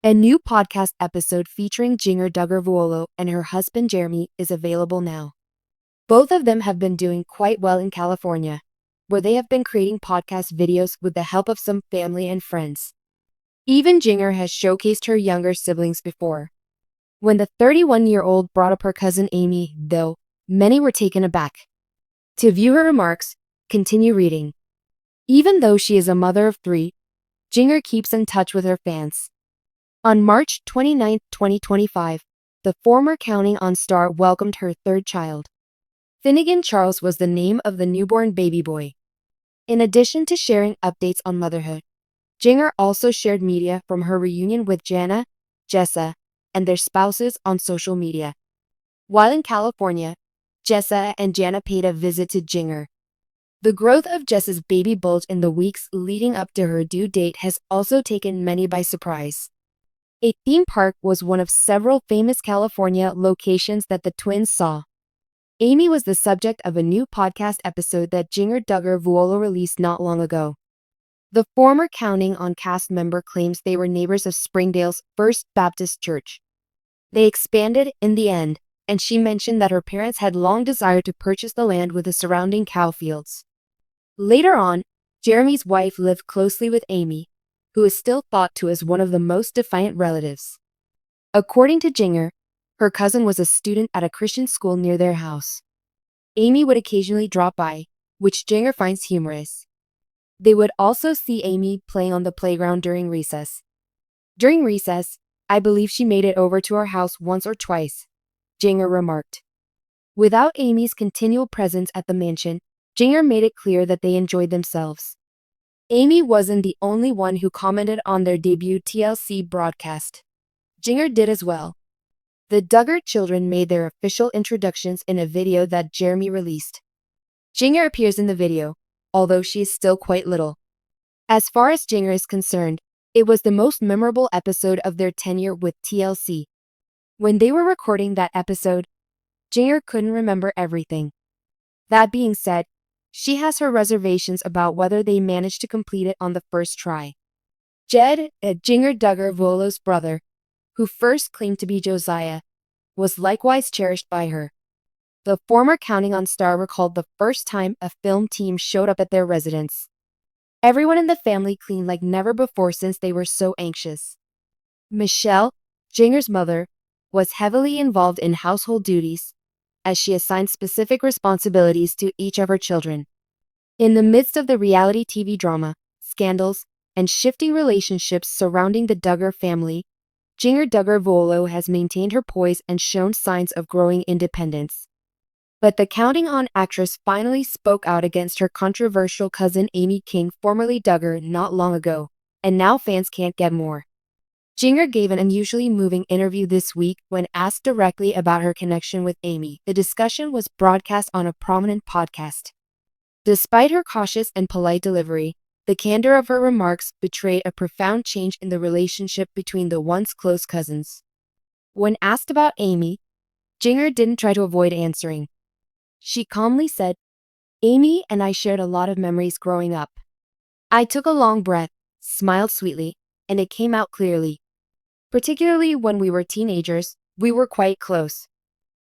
A new podcast episode featuring Jinger Duggar Vuolo and her husband Jeremy is available now. Both of them have been doing quite well in California, where they have been creating podcast videos with the help of some family and friends. Even Jinger has showcased her younger siblings before. When the 31-year-old brought up her cousin Amy, though, many were taken aback. To view her remarks, continue reading. Even though she is a mother of 3, Jinger keeps in touch with her fans. On March 29, 2025, the former Counting On star welcomed her third child. Finnegan Charles was the name of the newborn baby boy. In addition to sharing updates on motherhood, Jinger also shared media from her reunion with Johannah, Jessa, and their spouses on social media. While in California, Jessa and Johannah paid a visit to Jinger. The growth of Jessa's baby bulge in the weeks leading up to her due date has also taken many by surprise. A theme park was one of several famous California locations that the twins saw. Amy was the subject of a new podcast episode that Jinger Duggar Vuolo released not long ago. The former Counting On cast member claims they were neighbors of Springdale's First Baptist Church. They expanded in the end, and she mentioned that her parents had long desired to purchase the land with the surrounding cow fields. Later on, Jeremy's wife lived closely with Amy, who is still thought to as one of the most defiant relatives. According to Jinger, her cousin was a student at a Christian school near their house. Amy would occasionally drop by, which Jinger finds humorous. They would also see Amy playing on the playground during recess. During recess, I believe she made it over to our house once or twice, Jinger remarked. Without Amy's continual presence at the mansion, Jinger made it clear that they enjoyed themselves. Amy wasn't the only one who commented on their debut TLC broadcast. Jinger did as well. The Duggar children made their official introductions in a video that Jeremy released. Jinger appears in the video, although she is still quite little. As far as Jinger is concerned, it was the most memorable episode of their tenure with TLC. When they were recording that episode, Jinger couldn't remember everything. That being said, she has her reservations about whether they managed to complete it on the first try. Jinger Duggar Vuolo's brother, who first claimed to be Josiah, was likewise cherished by her. The former Counting On star recalled the first time a film team showed up at their residence. Everyone in the family cleaned like never before since they were so anxious. Michelle, Jinger's mother, was heavily involved in household duties, as she assigned specific responsibilities to each of her children. In the midst of the reality TV drama, scandals, and shifting relationships surrounding the Duggar family, Jinger Duggar Vuolo has maintained her poise and shown signs of growing independence. But the Counting On actress finally spoke out against her controversial cousin Amy King, formerly Duggar, not long ago, and now fans can't get more. Jinger gave an unusually moving interview this week when asked directly about her connection with Amy. The discussion was broadcast on a prominent podcast. Despite her cautious and polite delivery, the candor of her remarks betrayed a profound change in the relationship between the once close cousins. When asked about Amy, Jinger didn't try to avoid answering. She calmly said, "Amy and I shared a lot of memories growing up." I took a long breath, smiled sweetly, and it came out clearly. Particularly when we were teenagers, we were quite close.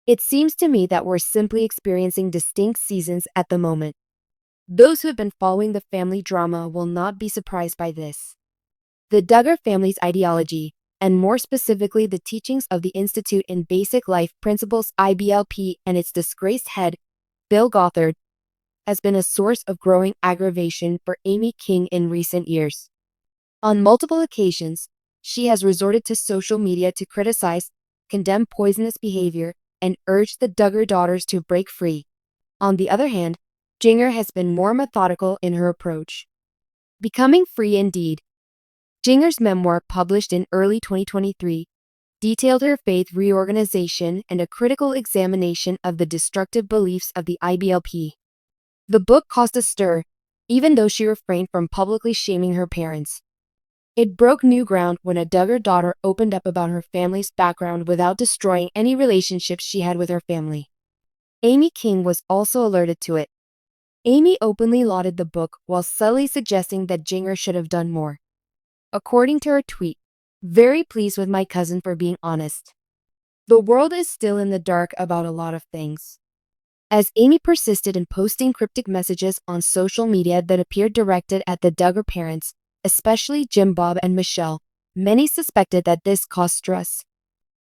It seems to me that we're simply experiencing distinct seasons at the moment. Those who have been following the family drama will not be surprised by this. The Duggar family's ideology, and more specifically the teachings of the Institute in Basic Life Principles IBLP and its disgraced head, Bill Gothard, has been a source of growing aggravation for Amy King in recent years. On multiple occasions, she has resorted to social media to criticize, condemn poisonous behavior, and urge the Duggar daughters to break free. On the other hand, Jinger has been more methodical in her approach. Becoming Free Indeed. Jinger's memoir, published in early 2023, detailed her faith reorganization and a critical examination of the destructive beliefs of the IBLP. The book caused a stir, even though she refrained from publicly shaming her parents. It broke new ground when a Duggar daughter opened up about her family's background without destroying any relationships she had with her family. Amy King was also alerted to it. Amy openly lauded the book while subtly suggesting that Jinger should have done more. According to her tweet, Very pleased with my cousin for being honest. The world is still in the dark about a lot of things. As Amy persisted in posting cryptic messages on social media that appeared directed at the Duggar parents, especially Jim, Bob, and Michelle, many suspected that this caused stress.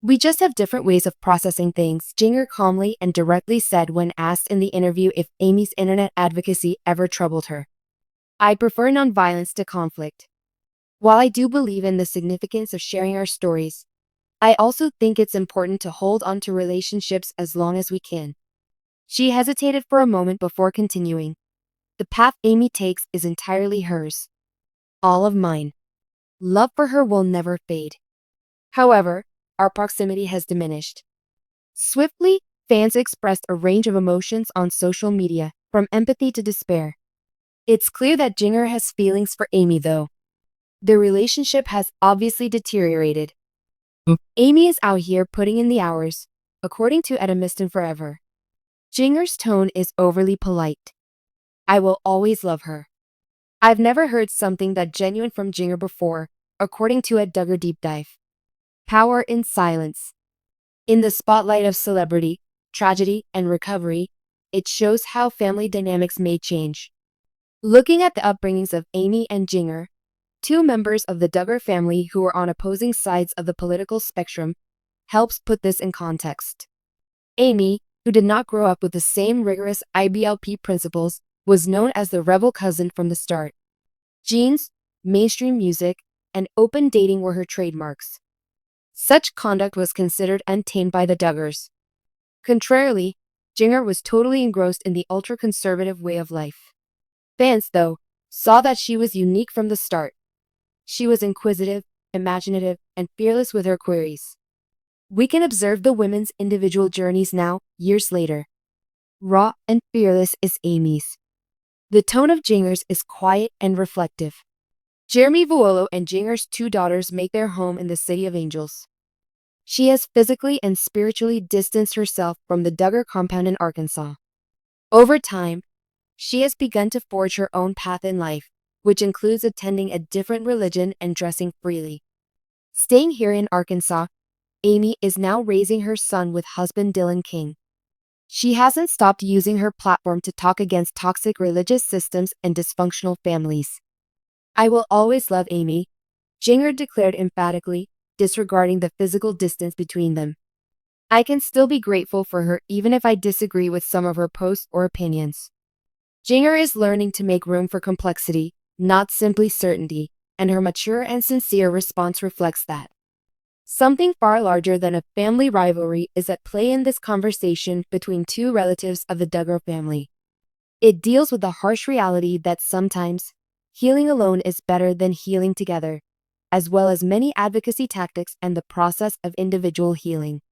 "We just have different ways of processing things," Jinger calmly and directly said when asked in the interview if Amy's internet advocacy ever troubled her. "I prefer nonviolence to conflict. While I do believe in the significance of sharing our stories, I also think it's important to hold on to relationships as long as we can." She hesitated for a moment before continuing. "The path Amy takes is entirely hers. All of mine. Love for her will never fade. However, our proximity has diminished." Swiftly, fans expressed a range of emotions on social media, from empathy to despair. It's clear that Jinger has feelings for Amy, though. Their relationship has obviously deteriorated. Amy is out here putting in the hours, according to Edmiston Forever. Jinger's tone is overly polite. "I will always love her." I've never heard something that genuine from Jinger before, according to a Duggar deep dive. Power in silence. In the spotlight of celebrity, tragedy, and recovery, it shows how family dynamics may change. Looking at the upbringings of Amy and Jinger, two members of the Duggar family who were on opposing sides of the political spectrum, helps put this in context. Amy, who did not grow up with the same rigorous IBLP principles, was known as the rebel cousin from the start. Jeans, mainstream music, and open dating were her trademarks. Such conduct was considered untamed by the Duggars. Contrarily, Jinger was totally engrossed in the ultra-conservative way of life. Fans, though, saw that she was unique from the start. She was inquisitive, imaginative, and fearless with her queries. We can observe the women's individual journeys now, years later. Raw and fearless is Amy's. The tone of Jinger's is quiet and reflective. Jeremy Vuolo and Jinger's two daughters make their home in the City of Angels. She has physically and spiritually distanced herself from the Duggar compound in Arkansas. Over time, she has begun to forge her own path in life, which includes attending a different religion and dressing freely. Staying here in Arkansas, Amy is now raising her son with husband Dylan King. She hasn't stopped using her platform to talk against toxic religious systems and dysfunctional families. "I will always love Amy," Jinger declared emphatically, disregarding the physical distance between them. "I can still be grateful for her even if I disagree with some of her posts or opinions." Jinger is learning to make room for complexity, not simply certainty, and her mature and sincere response reflects that. Something far larger than a family rivalry is at play in this conversation between two relatives of the Duggar family. It deals with the harsh reality that sometimes healing alone is better than healing together, as well as many advocacy tactics and the process of individual healing.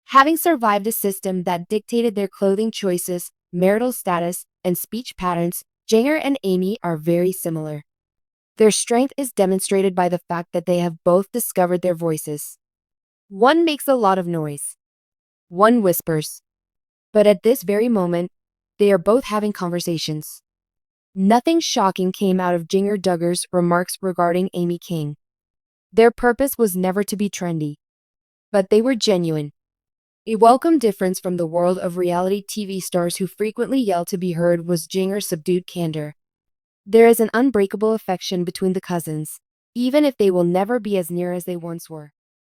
Having survived a system that dictated their clothing choices, marital status, and speech patterns, Jinger and Amy are very similar. Their strength is demonstrated by the fact that they have both discovered their voices. One makes a lot of noise. One whispers. But at this very moment, they are both having conversations. Nothing shocking came out of Jinger Duggar's remarks regarding Amy King. Their purpose was never to be trendy. But they were genuine. A welcome difference from the world of reality TV stars who frequently yell to be heard was Jinger's subdued candor. There is an unbreakable affection between the cousins, even if they will never be as near as they once were.